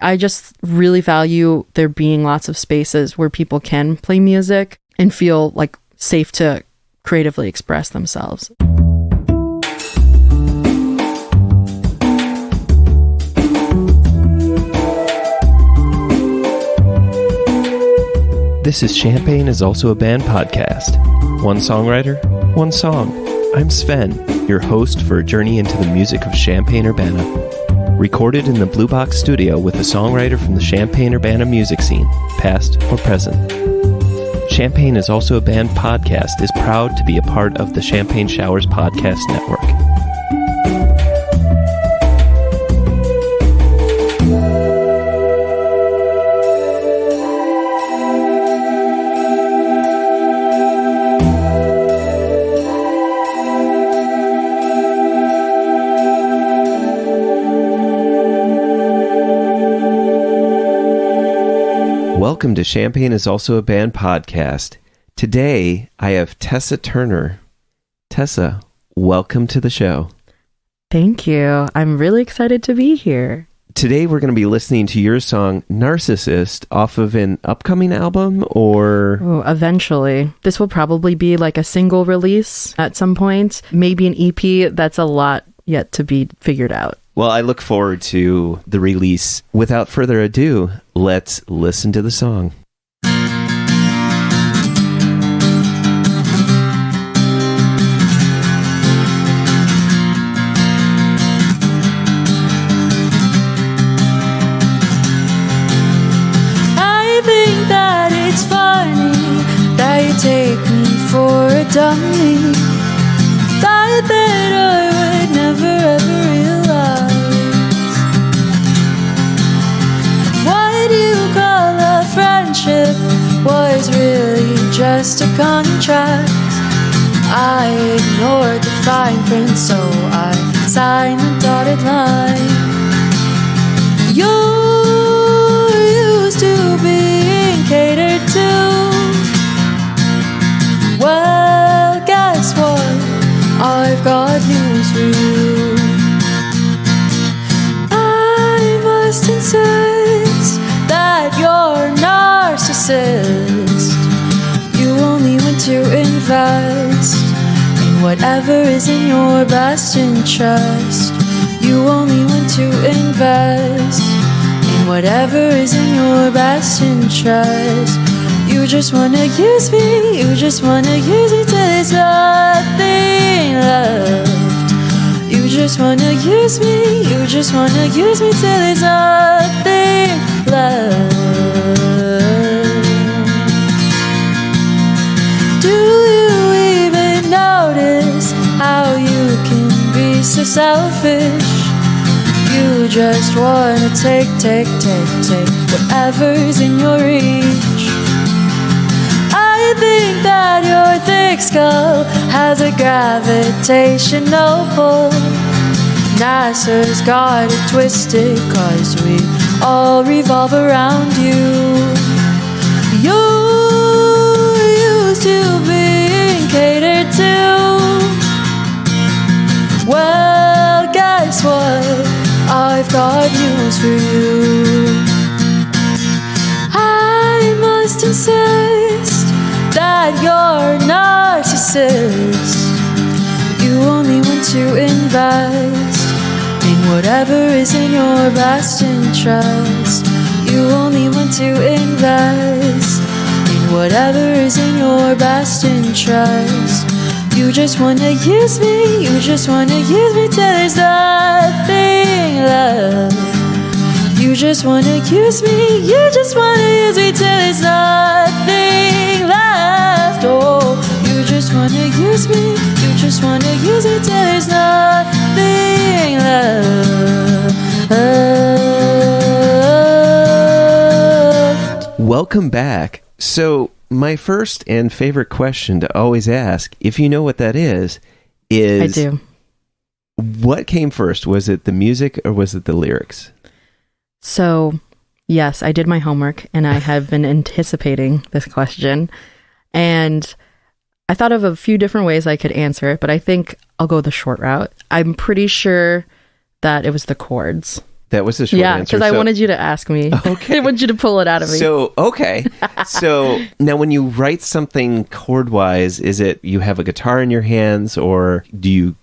I just really value there being lots of spaces where people can play music and feel like safe to creatively express themselves. This is Champagne is Also a Band podcast. One songwriter, one song. I'm Sven, your host for a journey into the music of Champaign-Urbana. Recorded in the Blue Box studio with a songwriter from the Champaign-Urbana music scene, past or present. Champagne is Also a Band podcast is proud to be a part of the Champagne Showers Podcast Network. Welcome to Champagne is Also a Band podcast. Today, I have Tessa Turner. Tessa, welcome to the show. Thank you. I'm really excited to be here. Today, we're going to be listening to your song, Narcissist, off of an upcoming album, or... Oh, eventually. This will probably be like a single release at some point. Maybe an EP. That's a lot yet to be figured out. Well, I look forward to the release. Without further ado, let's listen to the song. I think that it's funny that you take me for a dummy. Thought that I would never ever realize what you call a friendship was really just a contract. I ignored the fine print, so I signed the dotted line. You're used to being catered to. Well, guess what? I've got news for you. I must insist that you're a narcissist. You only want to invest in whatever is in your best interest. You only want to invest in whatever is in your best interest. You just wanna use me, you just wanna use me till there's nothing left. You just wanna use me, you just wanna use me till there's nothing left. Do you even notice how you can be so selfish? You just wanna take whatever's in your reach. I think that your thick skull has a gravitational pull. NASA's got it twisted, 'cause we all revolve around you. You're used to being catered to. Well, guess what? I've got news for you. I must insist that you're a narcissist. You only want to invest in whatever is in your best interest. You only want to invest in whatever is in your best interest. You just wanna use me, you just wanna use me till there's nothing left. You just wanna use me, you just wanna use me till there's nothing left. Oh, you just wanna use me, you just wanna use me till there's nothing left. Welcome back. So, my first and favorite question to always ask, if you know what that is I do. What came first? Was it the music or was it the lyrics? So, yes, I did my homework and I have been anticipating this question. And I thought of a few different ways I could answer it, but I think I'll go the short route. I'm pretty sure that it was the chords. That was a short Yeah, answer. because I wanted you to ask me. Okay. I wanted you to pull it out of me. So, okay. So now when you write something chord-wise, is it you have a guitar in your hands, or do you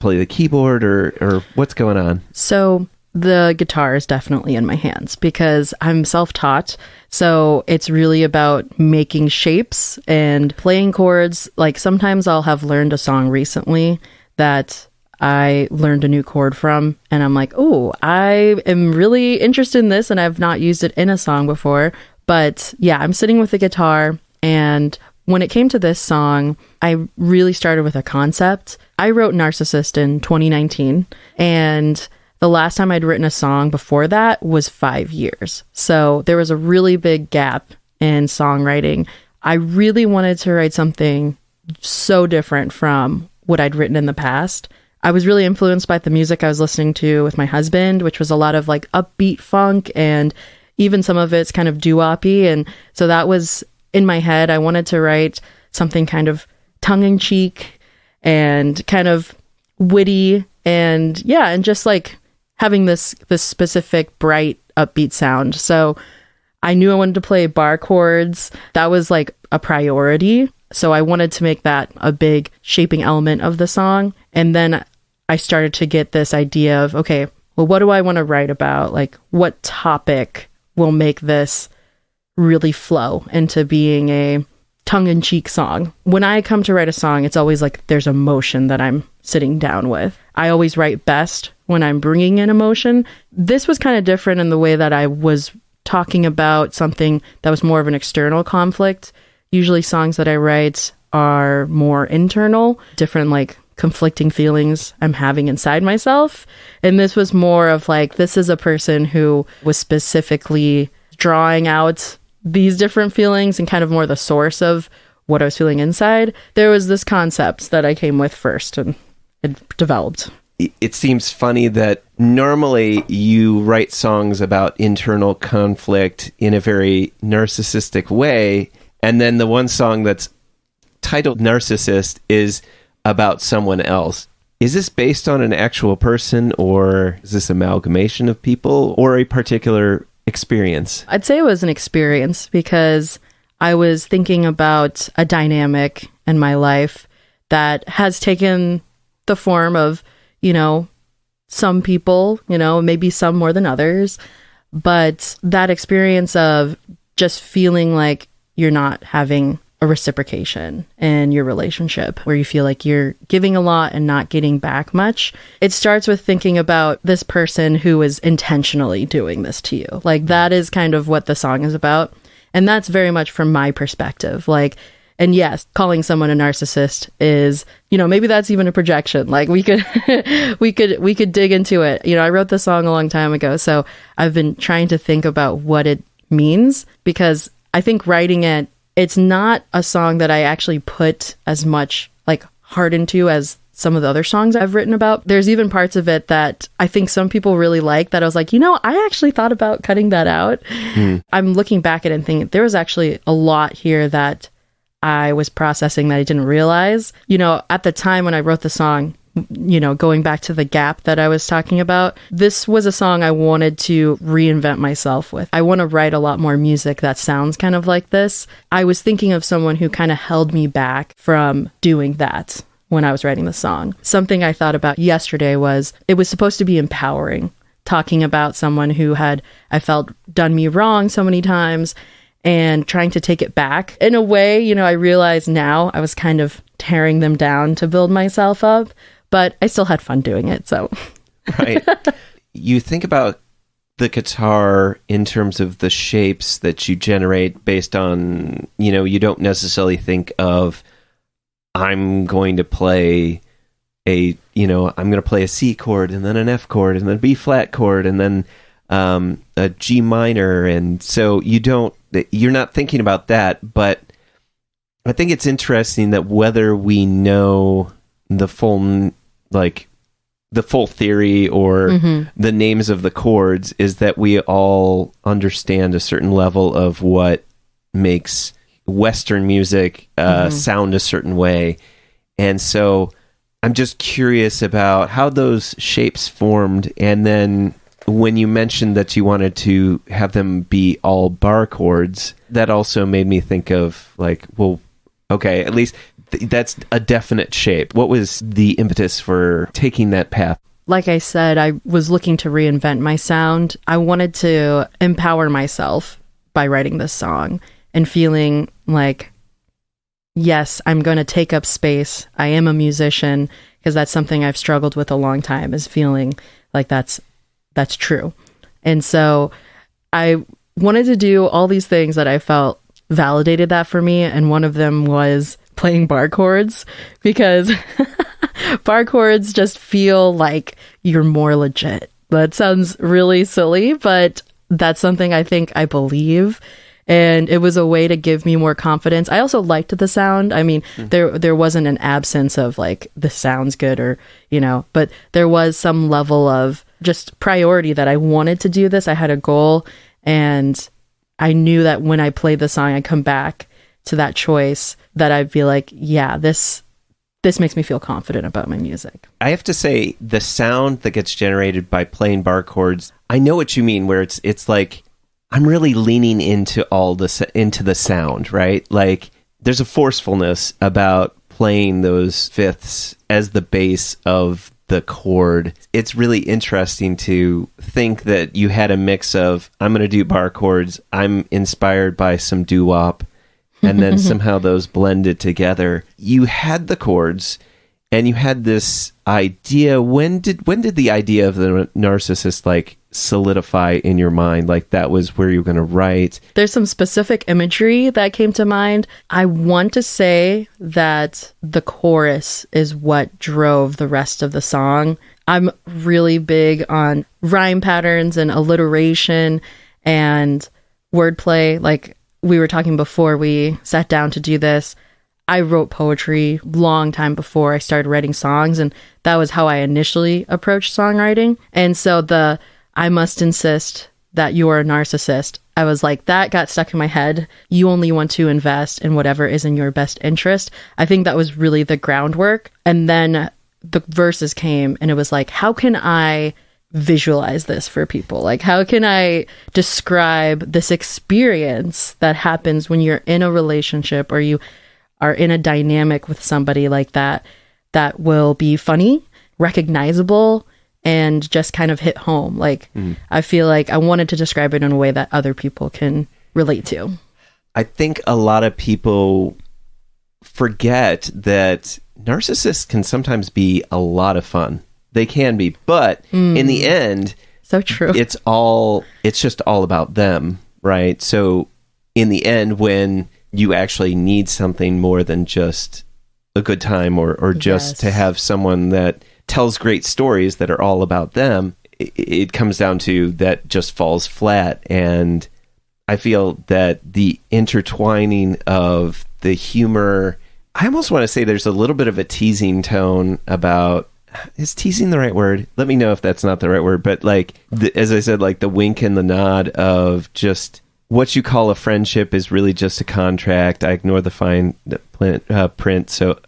play the keyboard, or what's going on? So the guitar is definitely in my hands because I'm self-taught. So it's really about making shapes and playing chords. Like sometimes I'll have learned a song recently that I learned a new chord from, and I'm like, oh, I am really interested in this, and I've not used it in a song before. But yeah, I'm sitting with the guitar, and when it came to this song, I really started with a concept. I wrote Narcissist in 2019, and the last time I'd written a song before that was 5 years. So there was a really big gap in songwriting. I really wanted to write something so different from what I'd written in the past. I was really influenced by the music I was listening to with my husband, which was a lot of like upbeat funk, and even some of it's kind of doo-woppy. And so that was in my head. I wanted to write something kind of tongue-in-cheek and kind of witty, and yeah, and just like having this specific bright upbeat sound. So I knew I wanted to play bar chords. That was like a priority. So I wanted to make that a big shaping element of the song. And then I started to get this idea of, okay, well, what do I want to write about? Like, what topic will make this really flow into being a tongue-in-cheek song? When I come to write a song, it's always like there's emotion that I'm sitting down with. I always write best when I'm bringing in emotion. This was kind of different in the way that I was talking about something that was more of an external conflict. Usually songs that I write are more internal, different like conflicting feelings I'm having inside myself. And this was more of like, this is a person who was specifically drawing out these different feelings and kind of more the source of what I was feeling inside. There was this concept that I came with first, and it developed. It seems funny that normally you write songs about internal conflict in a very narcissistic way, and then the one song that's titled Narcissist is about someone else. Is this based on an actual person, or is this amalgamation of people, or a particular experience? I'd say it was an experience because I was thinking about a dynamic in my life that has taken the form of, some people, maybe some more than others, but that experience of just feeling like you're not having a reciprocation in your relationship, where you feel like you're giving a lot and not getting back much. It starts with thinking about this person who is intentionally doing this to you. Like, that is kind of what the song is about. And that's very much from my perspective. Like, and yes, calling someone a narcissist is, maybe that's even a projection. Like, we could we could dig into it. I wrote the song a long time ago, so I've been trying to think about what it means, because I think writing it, it's not a song that I actually put as much like heart into as some of the other songs I've written about. There's even parts of it that I think some people really like that I was like, I actually thought about cutting that out. I'm looking back at it and thinking there was actually a lot here that I was processing that I didn't realize. At the time when I wrote the song, going back to the gap that I was talking about, this was a song I wanted to reinvent myself with. I want to write a lot more music that sounds kind of like this. I was thinking of someone who kind of held me back from doing that when I was writing the song. Something I thought about yesterday was it was supposed to be empowering, talking about someone who had, I felt, done me wrong so many times, and trying to take it back. In a way, I realize now I was kind of tearing them down to build myself up, but I still had fun doing it, so. Right. You think about the guitar in terms of the shapes that you generate based on, you don't necessarily think of, I'm going to play I'm going to play a C chord and then an F chord and then a B flat chord and then a G minor. And so you're not thinking about that, but I think it's interesting that whether we know the full theory or the names of the chords, is that we all understand a certain level of what makes Western music sound a certain way. And so I'm just curious about how those shapes formed, and then when you mentioned that you wanted to have them be all bar chords, that also made me think of like, well, okay, at least that's a definite shape. What was the impetus for taking that path? Like I said, I was looking to reinvent my sound. I wanted to empower myself by writing this song and feeling like, yes, I'm going to take up space. I am a musician, because that's something I've struggled with a long time, is feeling like that's true. And so I wanted to do all these things that I felt validated that for me. And one of them was playing bar chords, because bar chords just feel like you're more legit. That sounds really silly, but that's something I think I believe. And it was a way to give me more confidence. I also liked the sound. I mean, there wasn't an absence of like, this sounds good, or, but there was some level of just priority that I wanted to do this. I had a goal, and I knew that when I played the song, I'd come back to that choice, that I'd be like, yeah, this makes me feel confident about my music. I have to say, the sound that gets generated by playing bar chords, I know what you mean, where it's like, I'm really leaning into the sound, right? Like, there's a forcefulness about playing those fifths as the base of the chord. It's really interesting to think that you had a mix of, I'm going to do bar chords, I'm inspired by some doo-wop, and then somehow those blended together. You had the chords, and you had this idea. When did the idea of the Narcissist like solidify in your mind? Like, that was where you were going to write? There's some specific imagery that came to mind. I want to say that the chorus is what drove the rest of the song. I'm really big on rhyme patterns and alliteration and wordplay. Like we were talking before we sat down to do this, I wrote poetry long time before I started writing songs, and that was how I initially approached songwriting. And so I must insist that you're a narcissist, I was like, that got stuck in my head. You only want to invest in whatever is in your best interest. I think that was really the groundwork. And then the verses came, and it was like, how can I visualize this for people? Like, how can I describe this experience that happens when you're in a relationship or you are in a dynamic with somebody like that, that will be funny, recognizable, and just kind of hit home. Like, I feel like I wanted to describe it in a way that other people can relate to. I think a lot of people forget that narcissists can sometimes be a lot of fun. They can be, but in the end, so true. It's just all about them, right? So in the end, when you actually need something more than just a good time or just to have someone that tells great stories that are all about them, it comes down to that just falls flat. And I feel that the intertwining of the humor, I almost want to say there's a little bit of a teasing tone about, is teasing the right word? Let me know if that's not the right word. But like, as I said, like the wink and the nod of just what you call a friendship is really just a contract. I ignore the fine print. So,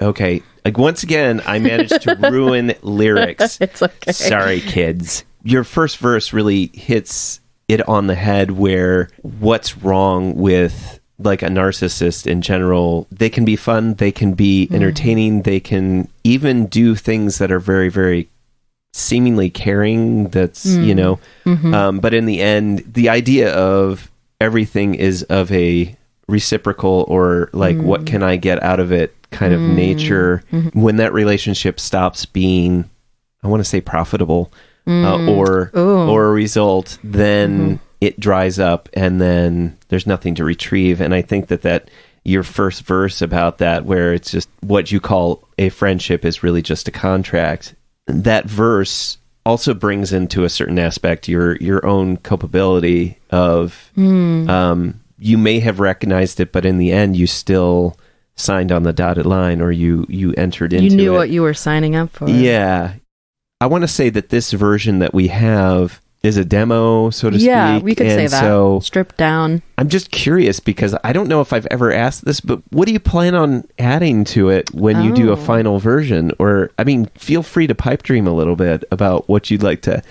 okay. Like, once again, I managed to ruin lyrics. It's okay. Sorry, kids. Your first verse really hits it on the head, where what's wrong with like a narcissist in general. They can be fun. They can be entertaining. They can even do things that are very, very seemingly caring. That's, but in the end, the idea of everything is of a reciprocal or like, what can I get out of it kind of nature. When that relationship stops being, I want to say profitable or a result, then it dries up and then there's nothing to retrieve. And I think that your first verse about that, where it's just what you call a friendship is really just a contract, that verse also brings into a certain aspect your own culpability of you may have recognized it, but in the end you still signed on the dotted line, or you entered into it. You knew what you were signing up for. Yeah. I want to say that this version that we have, is a demo, so to speak. Yeah, we could say that. So stripped down. I'm just curious because I don't know if I've ever asked this, but what do you plan on adding to it when you do a final version? Or, I mean, feel free to pipe dream a little bit about what you'd like to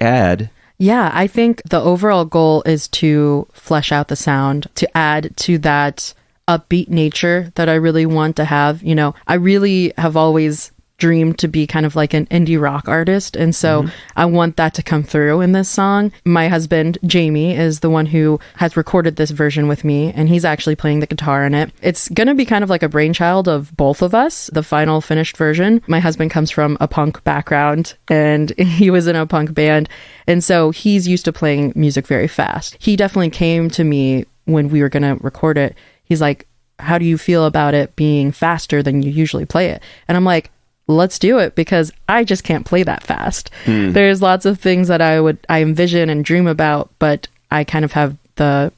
add. Yeah, I think the overall goal is to flesh out the sound, to add to that upbeat nature that I really want to have. You know, I really have always dreamed to be kind of like an indie rock artist, and so I want that to come through in this song. My husband Jamie is the one who has recorded this version with me, and he's actually playing the guitar in it. It's gonna be kind of like a brainchild of both of us, the final finished version. My husband comes from a punk background, and he was in a punk band, and so he's used to playing music very fast. He definitely came to me when we were gonna record it. He's like, how do you feel about it being faster than you usually play it? And I'm like, let's do it, because I just can't play that fast. There's lots of things that I envision and dream about, but I kind of have the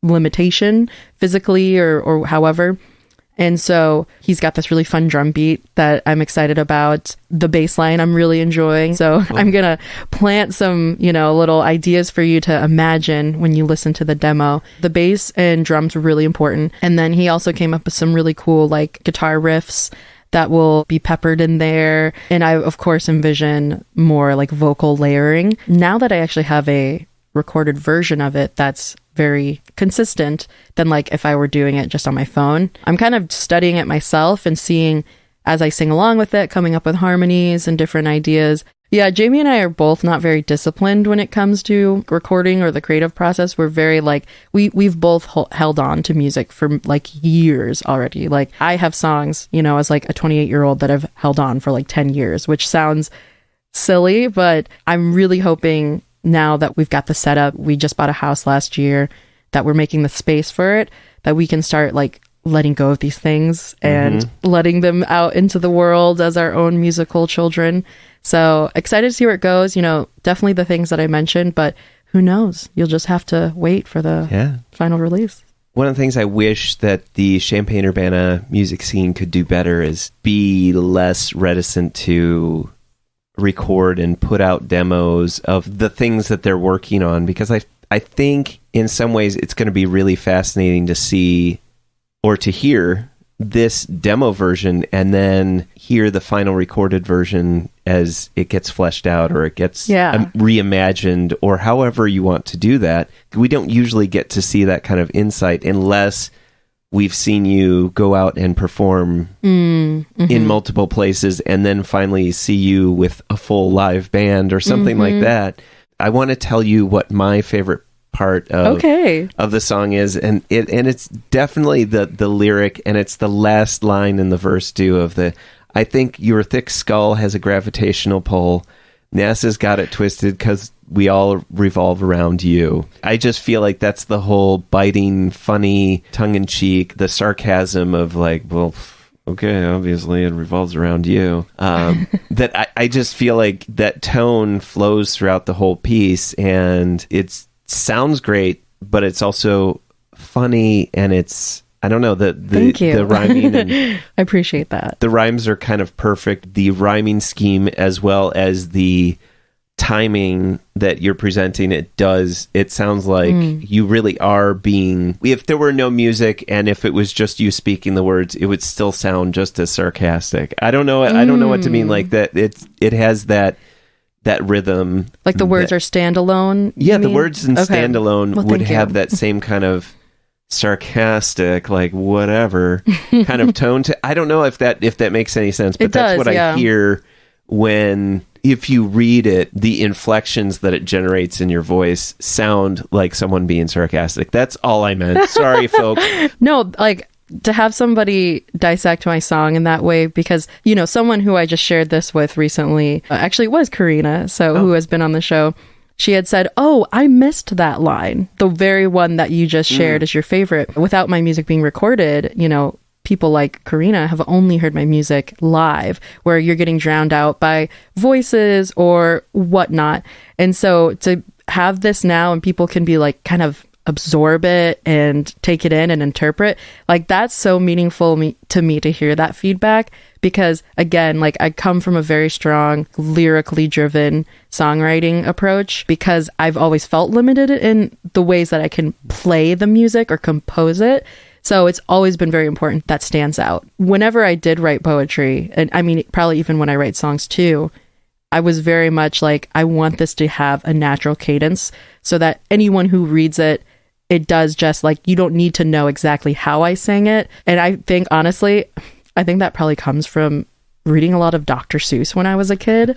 limitation physically or however. And so he's got this really fun drum beat that I'm excited about. The bass line I'm really enjoying. So I'm going to plant some, little ideas for you to imagine when you listen to the demo. The bass and drums were really important. And then he also came up with some really cool like guitar riffs that will be peppered in there. And I, of course, envision more like vocal layering. Now that I actually have a recorded version of it that's very consistent than like if I were doing it just on my phone, I'm kind of studying it myself and seeing as I sing along with it, coming up with harmonies and different ideas. Yeah, Jamie and I are both not very disciplined when it comes to recording or the creative process. We're very like, we've both held on to music for like years already. Like I have songs, as like a 28-year-old that I've held on for like 10 years, which sounds silly, but I'm really hoping now that we've got the setup, we just bought a house last year, that we're making the space for it, that we can start like letting go of these things and letting them out into the world as our own musical children. So excited to see where it goes. Definitely the things that I mentioned, but who knows? You'll just have to wait for the final release. One of the things I wish that the Champaign-Urbana music scene could do better is be less reticent to record and put out demos of the things that they're working on, because I think in some ways it's going to be really fascinating to see or to hear this demo version and then hear the final recorded version as it gets fleshed out or it gets reimagined or however you want to do that. We don't usually get to see that kind of insight unless we've seen you go out and perform in multiple places and then finally see you with a full live band or something like that. I want to tell you what my favorite part of the song is, and it's definitely the lyric, and it's the last line in the verse too of the, I think your thick skull has a gravitational pull. NASA's got it twisted because we all revolve around you. I just feel like that's the whole biting, funny, tongue-in-cheek, the sarcasm of like, well, okay, obviously it revolves around you. That I just feel like that tone flows throughout the whole piece, and it sounds great, but it's also funny, and it's, I don't know, the rhyming. And I appreciate that. The rhymes are kind of perfect. The rhyming scheme as well as the timing that you're presenting, it sounds like you really are being, if there were no music and if it was just you speaking the words, it would still sound just as sarcastic. I don't know. I don't know what to mean like that. It has that rhythm. Like the words are standalone? Yeah, the words in standalone would have that same kind of sarcastic, like whatever kind of tone to. I don't know if that makes any sense, but that's what I hear when, if you read it, the inflections that it generates in your voice sound like someone being sarcastic. That's all I meant. Sorry, folks. No, like to have somebody dissect my song in that way, because, someone who I just shared this with recently actually was Karina, who has been on the show. She had said, oh, I missed that line. The very one that you just shared is your favorite. Without my music being recorded, people like Karina have only heard my music live, where you're getting drowned out by voices or whatnot. And so to have this now and people can be like kind of absorb it and take it in and interpret. Like, that's so meaningful to me to hear that feedback, because again, like, I come from a very strong lyrically driven songwriting approach, because I've always felt limited in the ways that I can play the music or compose it. So it's always been very important that stands out. Whenever I did write poetry, and I mean, probably even when I write songs too, I was very much like, I want this to have a natural cadence so that anyone who reads it, it does just like, you don't need to know exactly how I sang it. And I think, honestly, I think that probably comes from reading a lot of Dr. Seuss when I was a kid.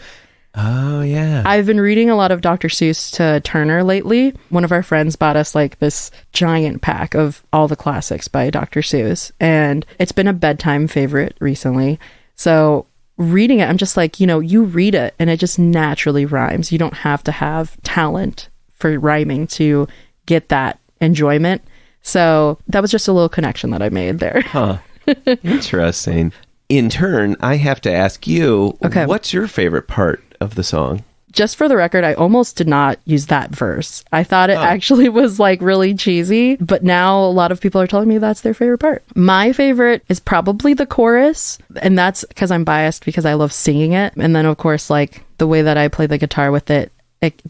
Oh, yeah. I've been reading a lot of Dr. Seuss to Turner lately. One of our friends bought us like this giant pack of all the classics by Dr. Seuss, and it's been a bedtime favorite recently. So reading it, I'm just like, you read it and it just naturally rhymes. You don't have to have talent for rhyming to get that enjoyment. So that was just a little connection that I made there. Huh. Interesting. In turn, I have to ask you, okay, what's your favorite part of the song? Just for the record, I almost did not use that verse. I thought it actually was like really cheesy, but now a lot of people are telling me that's their favorite part. My favorite is probably the chorus, and that's because I'm biased because I love singing it. And then, of course, like the way that I play the guitar with it,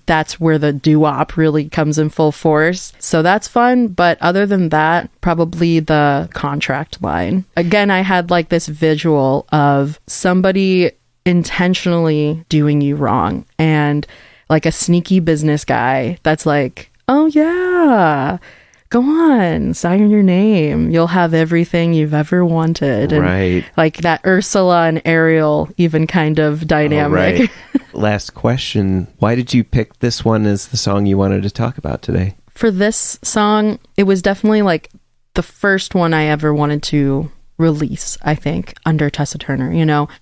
that's where the doo-wop really comes in full force. So that's fun. But other than that, probably the contract line. Again, I had like this visual of somebody intentionally doing you wrong, and like a sneaky business guy that's like, oh yeah, go on, sign your name, you'll have everything you've ever wanted. And right, like that Ursula and Ariel even kind of dynamic. Right. Last question, why did you pick this one as the song you wanted to talk about today? For this song, it was definitely like the first one I ever wanted to release, I think, under Tessa Turner.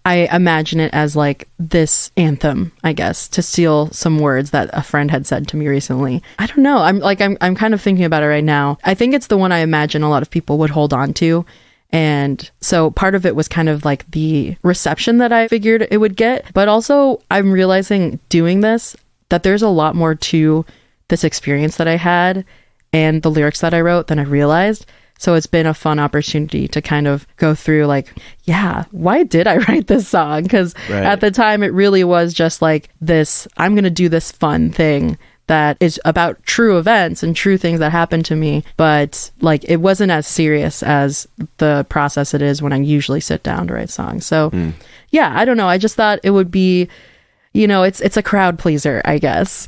I imagine it as like this anthem, I guess, to steal some words that a friend had said to me recently. I don't know. I'm kind of thinking about it right now. I think it's the one I imagine a lot of people would hold on to. And so part of it was kind of like the reception that I figured it would get. But also I'm realizing doing this, that there's a lot more to this experience that I had and the lyrics that I wrote than I realized. So it's been a fun opportunity to kind of go through like, yeah, why did I write this song? Because at the time it really was just like this, I'm going to do this fun thing that is about true events and true things that happened to me. But like, it wasn't as serious as the process it is when I usually sit down to write songs. So yeah, I don't know. I just thought it would be, it's a crowd pleaser, I guess.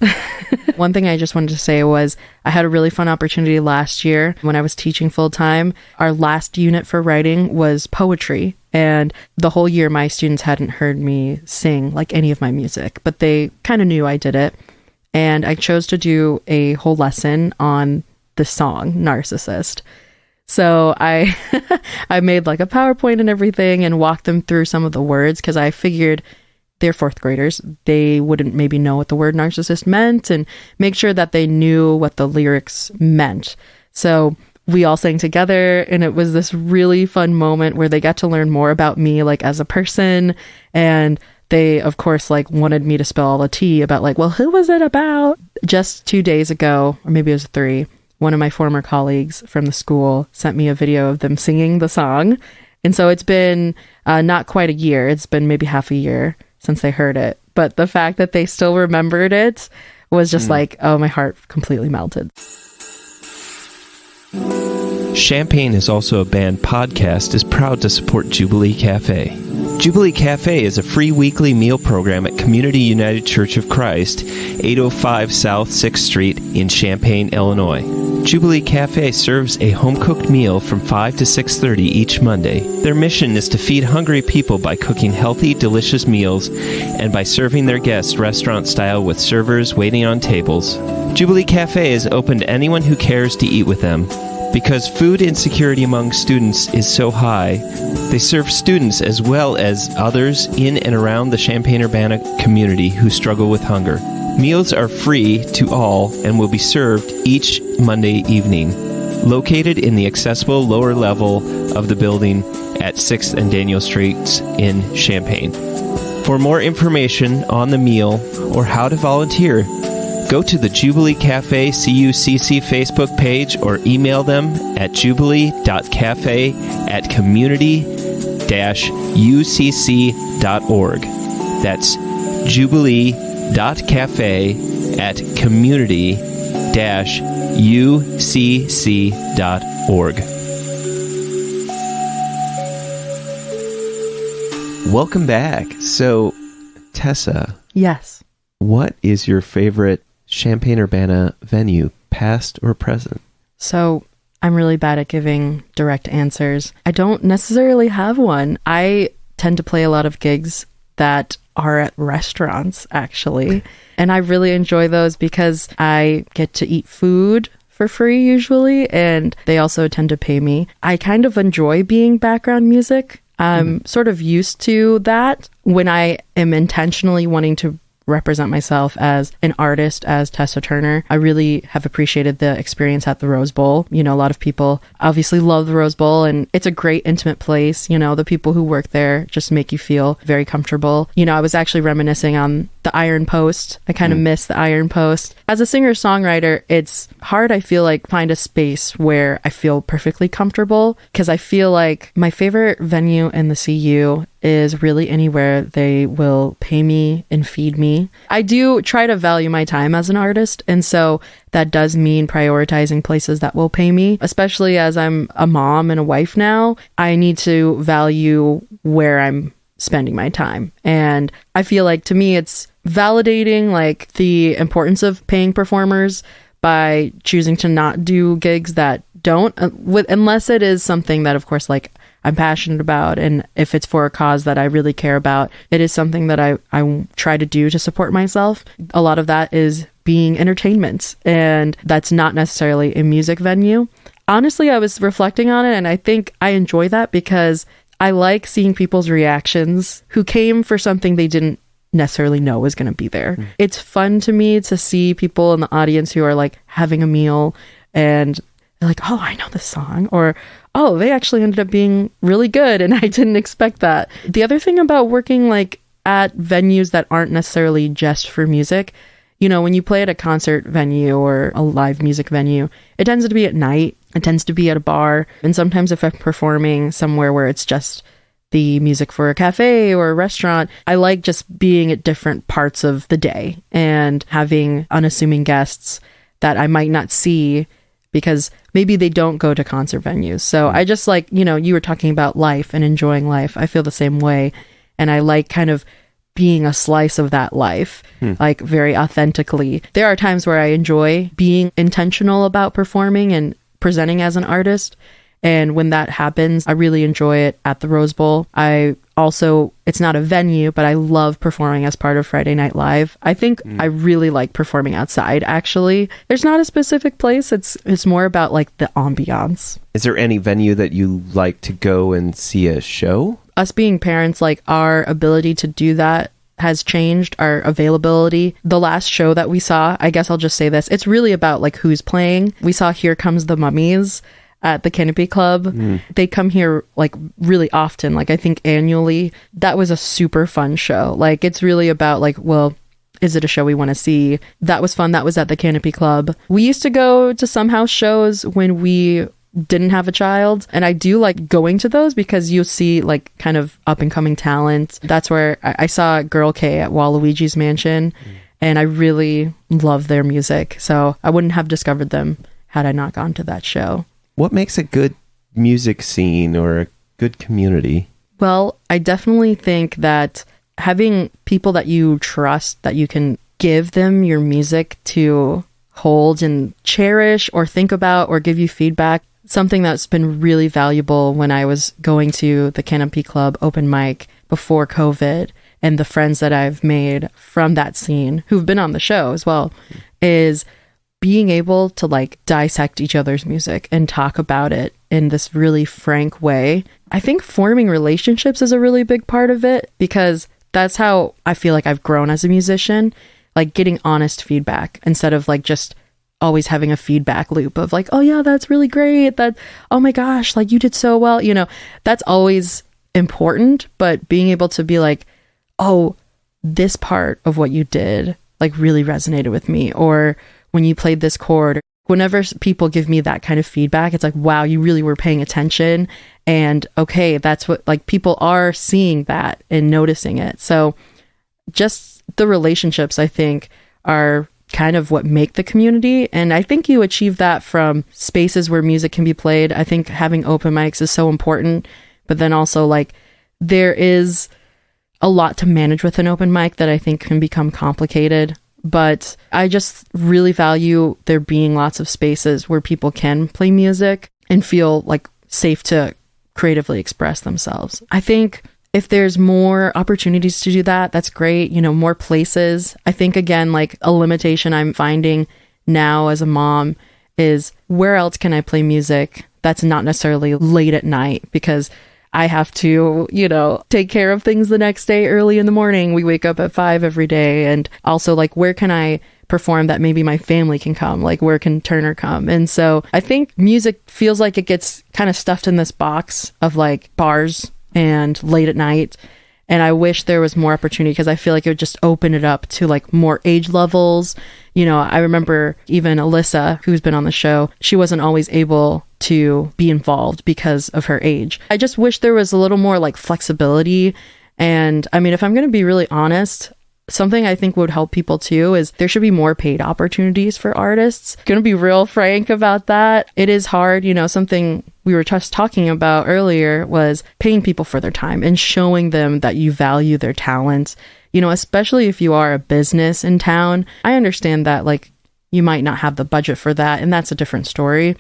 One thing I just wanted to say was I had a really fun opportunity last year when I was teaching full time. Our last unit for writing was poetry. And the whole year, my students hadn't heard me sing like any of my music, but they kind of knew I did it. And I chose to do a whole lesson on the song Narcissist. So I I made like a PowerPoint and everything and walked them through some of the words, because I figured they're fourth graders. They wouldn't maybe know what the word narcissist meant, and make sure that they knew what the lyrics meant. So we all sang together, and it was this really fun moment where they got to learn more about me, like as a person. And they, of course, like wanted me to spill all the tea about like, well, who was it about? Just 2 days ago, or maybe it was 3, one of my former colleagues from the school sent me a video of them singing the song. And so it's been not quite a year. It's been maybe half a year since they heard it. But the fact that they still remembered it was just like, oh, my heart completely melted. Champaign is also a band podcast is proud to support Jubilee Cafe. Jubilee Cafe is a free weekly meal program at Community United Church of Christ, 805 South 6th Street in Champaign, Illinois. Jubilee Cafe serves a home-cooked meal from 5 to 6:30 each Monday. Their mission is to feed hungry people by cooking healthy, delicious meals and by serving their guests restaurant-style with servers waiting on tables. Jubilee Cafe is open to anyone who cares to eat with them. Because food insecurity among students is so high, they serve students as well as others in and around the Champaign-Urbana community who struggle with hunger. Meals are free to all and will be served each Monday evening. Located in the accessible lower level of the building at 6th and Daniel Streets in Champaign. For more information on the meal or how to volunteer, Go to the Jubilee Cafe CUCC Facebook page or email them at jubilee.cafe@community-ucc.org. That's jubilee.cafe@community-ucc.org. Welcome back. So, Tessa. Yes. What is your favorite Champaign-Urbana venue, past or present? So I'm really bad at giving direct answers. I don't necessarily have one. I tend to play a lot of gigs that are at restaurants, actually. And I really enjoy those because I get to eat food for free usually, and they also tend to pay me. I kind of enjoy being background music. I'm sort of used to that when I am intentionally wanting to represent myself as an artist, as Tessa Turner. I really have appreciated the experience at the Rose Bowl. You know, a lot of people obviously love the Rose Bowl, and it's a great intimate place. You know, the people who work there just make you feel very comfortable. You know, I was actually reminiscing on the Iron Post. I kind of miss the Iron Post. As a singer-songwriter, it's hard, I feel like, find a space where I feel perfectly comfortable, because I feel like my favorite venue in the CU is really anywhere they will pay me and feed me. I do try to value my time as an artist, and so that does mean prioritizing places that will pay me, especially as I'm a mom and a wife now. I need to value where I'm spending my time. And I feel like, to me, it's validating like the importance of paying performers by choosing to not do gigs that don't, unless it is something that, of course, like I'm passionate about, and if it's for a cause that I really care about, it is something that I try to do to support myself. A lot of that is being entertainment, and that's not necessarily a music venue. Honestly, I was reflecting on it, and I think I enjoy that because I like seeing people's reactions who came for something they didn't necessarily know was going to be there. It's fun to me to see people in the audience who are like having a meal and they're like, oh, I know this song, or oh, they actually ended up being really good and I didn't expect that. The other thing about working like at venues that aren't necessarily just for music, you know, when you play at a concert venue or a live music venue, it tends to be at night, it tends to be at a bar, and sometimes if I'm performing somewhere where it's just the music for a cafe or a restaurant, I like just being at different parts of the day and having unassuming guests that I might not see because maybe they don't go to concert venues. So I just like, you know, you were talking about life and enjoying life. I feel the same way. And I like kind of being a slice of that life, like very authentically. There are times where I enjoy being intentional about performing and presenting as an artist. And when that happens, I really enjoy it at the Rose Bowl. I also, it's not a venue, but I love performing as part of Friday Night Live. I think I really like performing outside, actually. There's not a specific place. It's more about like the ambiance. Is there any venue that you like to go and see a show? Us being parents, like our ability to do that has changed, our availability. The last show that we saw, I guess I'll just say this, it's really about like who's playing. We saw Here Comes the Mummies at the Canopy Club. They come here like really often, like I think annually. That was a super fun show. Like it's really about like, well, is it a show we want to see? That was fun. That was at the Canopy Club. We used to go to some house shows when we didn't have a child, and I do like going to those because you see like kind of up and coming talent. That's where I saw Girl K at Waluigi's Mansion, and I really love their music. So I wouldn't have discovered them had I not gone to that show. What makes a good music scene or a good community? Well, I definitely think that having people that you trust, that you can give them your music to hold and cherish or think about or give you feedback, something that's been really valuable when I was going to the Canopy Club open mic before COVID, and the friends that I've made from that scene who've been on the show as well, is being able to like dissect each other's music and talk about it in this really frank way. I think forming relationships is a really big part of it, because that's how I feel like I've grown as a musician, like getting honest feedback instead of like just always having a feedback loop of like, oh yeah, that's really great. That, oh my gosh, like you did so well. You know, that's always important, but being able to be like, oh, this part of what you did like really resonated with me, or when you played this chord. Whenever people give me that kind of feedback, it's like, wow, you really were paying attention. And okay, that's what, like, people are seeing that and noticing it. So just the relationships, I think, are kind of what make the community. And I think you achieve that from spaces where music can be played. I think having open mics is so important, but then also, like, there is a lot to manage with an open mic that I think can become complicated. But I just really value there being lots of spaces where people can play music and feel like safe to creatively express themselves. I think if there's more opportunities to do that, that's great. You know, more places. I think, again, like a limitation I'm finding now as a mom is, where else can I play music that's not necessarily late at night? Because I have to, you know, take care of things the next day early in the morning. We wake up at 5 every day. And also, like, where can I perform that maybe my family can come? Like, where can Turner come? And so I think music feels like it gets kind of stuffed in this box of like bars and late at night. And I wish there was more opportunity, because I feel like it would just open it up to like more age levels. You know, I remember even Alyssa, who's been on the show, she wasn't always able to be involved because of her age. I just wish there was a little more like flexibility. And I mean, if I'm going to be really honest, something I think would help people too is there should be more paid opportunities for artists. Going to be real frank about that. It is hard. You know, something we were just talking about earlier was paying people for their time and showing them that you value their talents. You know, especially if you are a business in town. I understand that, like, you might not have the budget for that, and that's a different story.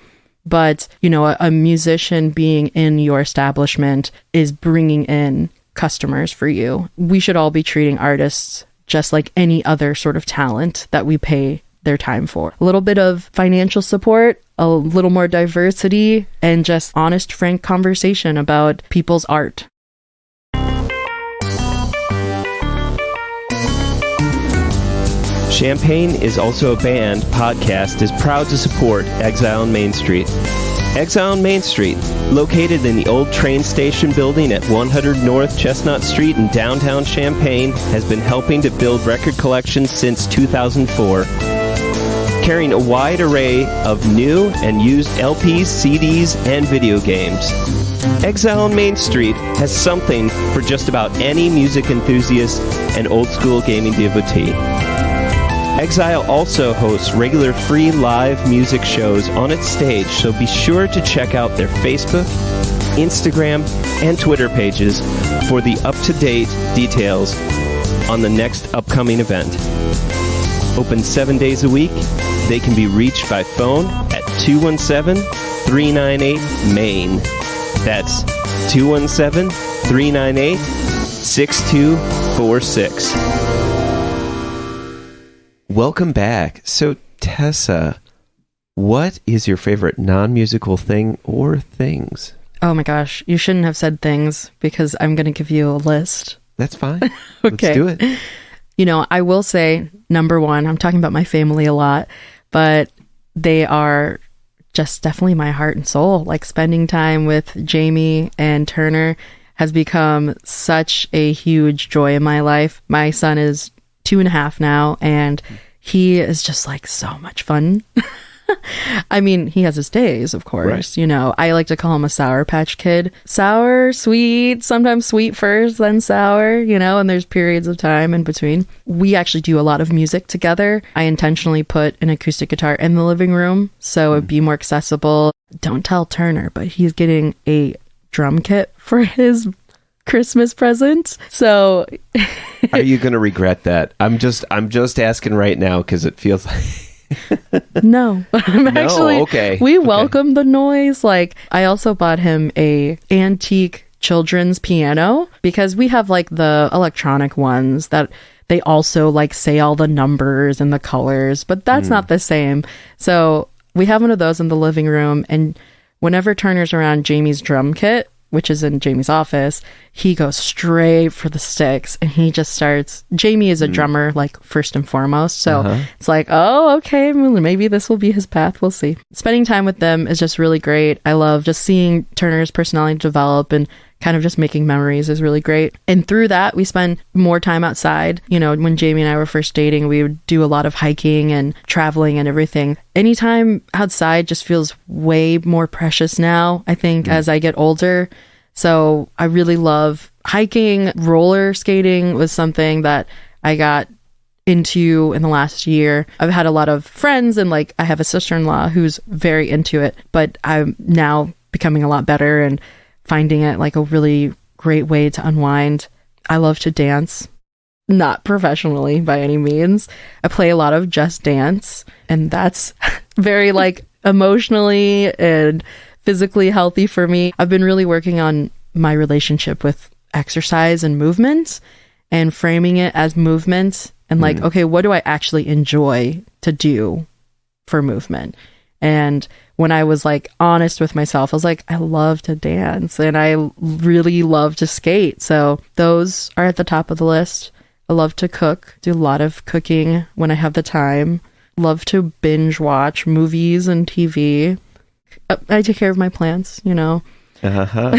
But, you know, a musician being in your establishment is bringing in customers for you. We should all be treating artists just like any other sort of talent that we pay their time for. A little bit of financial support, a little more diversity, and just honest, frank conversation about people's art. Champaign is Also a Band podcast is proud to support Exile on Main Street. Exile on Main Street, located in the old train station building at 100 North Chestnut Street in downtown Champaign, has been helping to build record collections since 2004. Carrying a wide array of new and used LPs, CDs, and video games. Exile on Main Street has something for just about any music enthusiast and old-school gaming devotee. Exile also hosts regular free live music shows on its stage, so be sure to check out their Facebook, Instagram, and Twitter pages for the up-to-date details on the next upcoming event. Open 7 days a week, they can be reached by phone at 217-398-MAIN. That's 217-398-6246. Welcome back. So, Tessa, what is your favorite non-musical thing or things? Oh my gosh, you shouldn't have said things, because I'm going to give you a list. That's fine. Okay. Let's do it. You know, I will say, number one, I'm talking about my family a lot, but they are just definitely my heart and soul. Like, spending time with Jamie and Turner has become such a huge joy in my life. My son is 2.5 now, and he is just like so much fun. I mean, he has his days, of course. Right. You know, I like to call him a Sour Patch Kid. Sour, sweet, sometimes sweet first, then sour, you know, and there's periods of time in between. We actually do a lot of music together. I intentionally put an acoustic guitar in the living room so it'd be more accessible. Don't tell Turner, but he's getting a drum kit for his Christmas present. So are you going to regret that? I'm just asking right now because it feels like No. Actually, okay. We welcome the noise. Like, I also bought him a antique children's piano, because we have like the electronic ones that they also like say all the numbers and the colors, but that's not the same. So we have one of those in the living room, and whenever Turner's around Jamie's drum kit, which is in Jamie's office, he goes straight for the sticks, and he just starts. Jamie is a drummer, like, first and foremost. So it's like, oh, okay, maybe this will be his path. We'll see. Spending time with them is just really great. I love just seeing Turner's personality develop and kind of just making memories is really great. And through that, we spend more time outside. You know, when Jamie and I were first dating, we would do a lot of hiking and traveling and everything. Anytime outside just feels way more precious now, I think, as I get older. So I really love hiking. Roller skating was something that I got into in the last year. I've had a lot of friends, and like I have a sister-in-law who's very into it, but I'm now becoming a lot better and finding it like a really great way to unwind. I love to dance, not professionally by any means. I play a lot of Just Dance, and that's very like emotionally and physically healthy for me. I've been really working on my relationship with exercise and movement and framing it as movement and like, okay, what do I actually enjoy to do for movement? And when I was like honest with myself, I was like, I love to dance and I really love to skate. So those are at the top of the list. I love to cook, do a lot of cooking when I have the time. Love to binge watch movies and TV. I take care of my plants, you know. I'm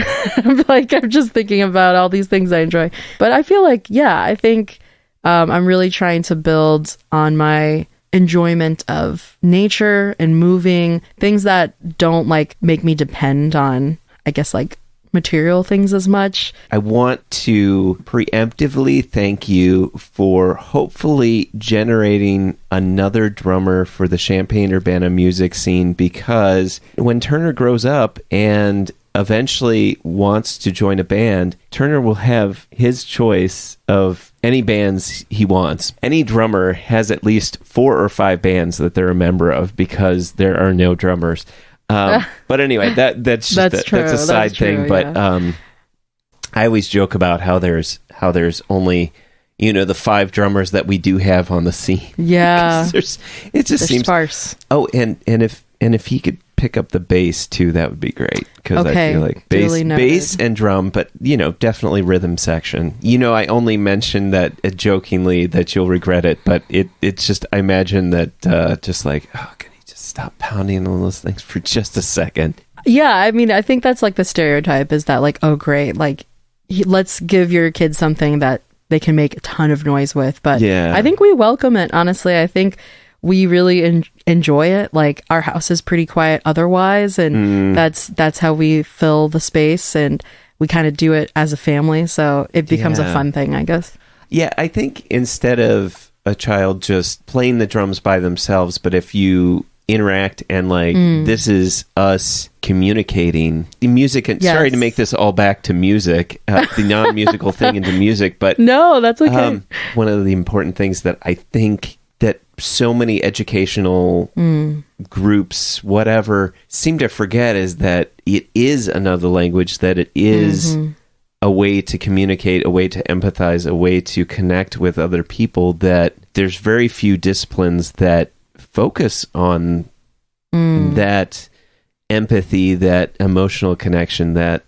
just thinking about all these things I enjoy. But I feel like, yeah, I think I'm really trying to build on my enjoyment of nature and moving, things that don't like make me depend on, I guess, like material things as much. I want to preemptively thank you for hopefully generating another drummer for the Champaign-Urbana music scene, because when Turner grows up and eventually wants to join a band, Turner will have his choice of any bands he wants. Any drummer has at least 4 or 5 bands that they're a member of because there are no drummers. But anyway, that's a side thing. Yeah. But I always joke about how there's only, you know, the 5 drummers that we do have on the scene. Yeah, it just seems sparse. Oh, and if he could pick up the bass too, that would be great, because I feel like bass and drum, but you know, definitely rhythm section. You know, I only mentioned that jokingly, that you'll regret it, but it's just, I imagine that just like, oh, can he just stop pounding on those things for just a second? Yeah, I mean, I think that's like the stereotype, is that like, oh great, like let's give your kids something that they can make a ton of noise with. But yeah, I think we welcome it, honestly. I think we really enjoy it. Like, our house is pretty quiet otherwise, and that's how we fill the space, and we kind of do it as a family, so it becomes a fun thing, I guess. Yeah, I think instead of a child just playing the drums by themselves, but if you interact and like, this is us communicating the music, and sorry to make this all back to music, the non-musical thing into music, but no, that's okay. One of the important things that I think that so many educational groups, whatever, seem to forget is that it is another language, that it is a way to communicate, a way to empathize, a way to connect with other people, that there's very few disciplines that focus on that empathy, that emotional connection, that,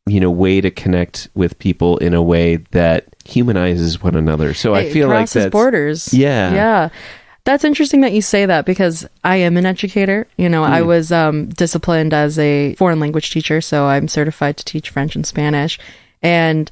you know, way to connect with people in a way that humanizes one another. So I feel like that's borders. Yeah. That's interesting that you say that, because I am an educator. You know, I was disciplined as a foreign language teacher, so I'm certified to teach French and Spanish. And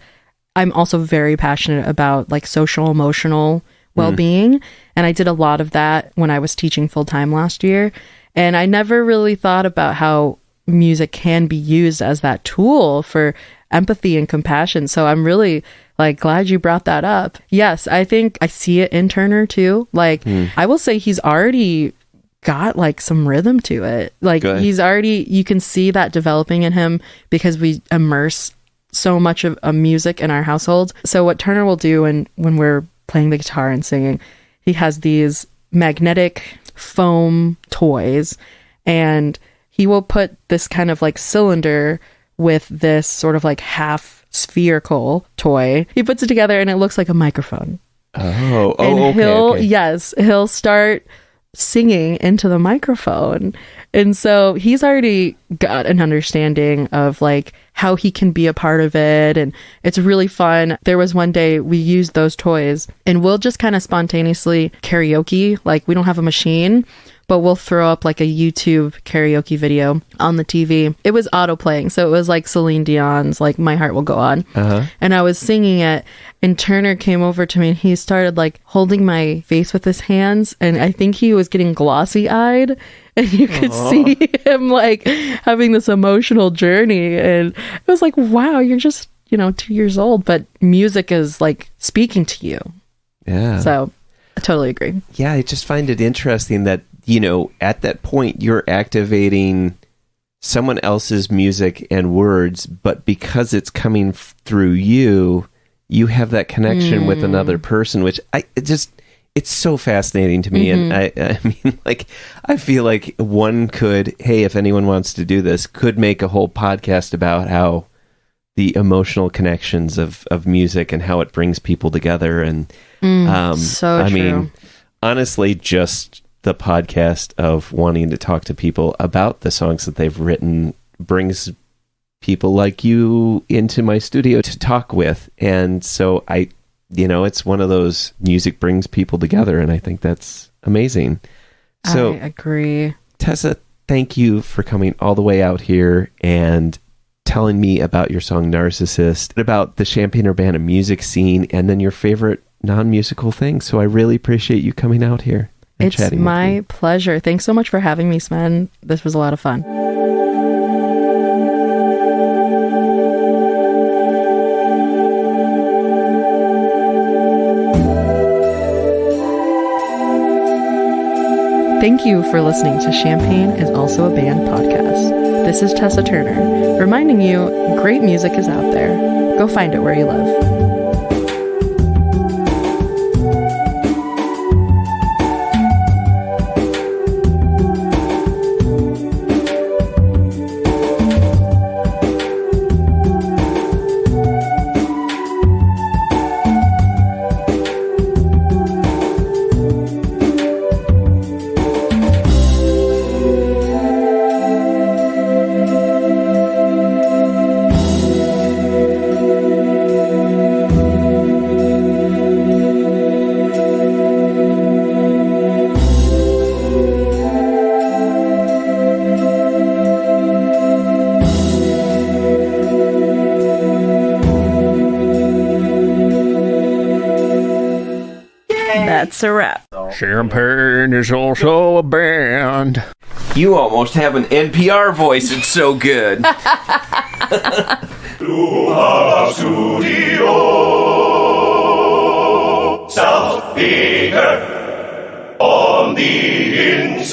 I'm also very passionate about like social, emotional well-being. And I did a lot of that when I was teaching full-time last year. And I never really thought about how music can be used as that tool for empathy and compassion. So I'm really like glad you brought that up. Yes, I think I see it in Turner too. Like, I will say he's already got like some rhythm to it. Like, he's already, you can see that developing in him, because we immerse so much of music in our household. So what Turner will do when we're playing the guitar and singing, he has these magnetic foam toys, and he will put this kind of like cylinder with this sort of like half spherical toy. He puts it together and it looks like a microphone. He'll start singing into the microphone. And so he's already got an understanding of like how he can be a part of it. And it's really fun. There was one day we used those toys, and we'll just kind of spontaneously karaoke. Like, we don't have a machine, but we'll throw up like a YouTube karaoke video on the TV. It was auto playing, so it was like Celine Dion's like My Heart Will Go On. And I was singing it, and Turner came over to me and he started like holding my face with his hands, and I think he was getting glossy eyed, and you could see him like having this emotional journey. And it was like, wow, you're just, 2 years old, but music is like speaking to you. Yeah. So I totally agree. Yeah, I just find it interesting that, at that point you're activating someone else's music and words, but because it's coming through you, you have that connection with another person, which it's so fascinating to me. And I mean, like, I feel like one could, hey, if anyone wants to do this, could make a whole podcast about how the emotional connections of music and how it brings people together. And so true. mean, honestly, just the podcast of wanting to talk to people about the songs that they've written brings people like you into my studio to talk with. And so it's one of those, music brings people together, and I think that's amazing. So I agree. Tessa, thank you for coming all the way out here and telling me about your song Narcissist, about the Champaign-Urbana music scene, and then your favorite non-musical thing. So I really appreciate you coming out here and chatting with me. It's my pleasure. Thanks so much for having me, Sven. This was a lot of fun. Thank you for listening to Champaign is Also a Band podcast. This is Tessa Turner, reminding you great music is out there. Go find it where you live. That's a wrap. Champaign is also a band. You almost have an NPR voice. It's so good. Studio South Beaker on the inside.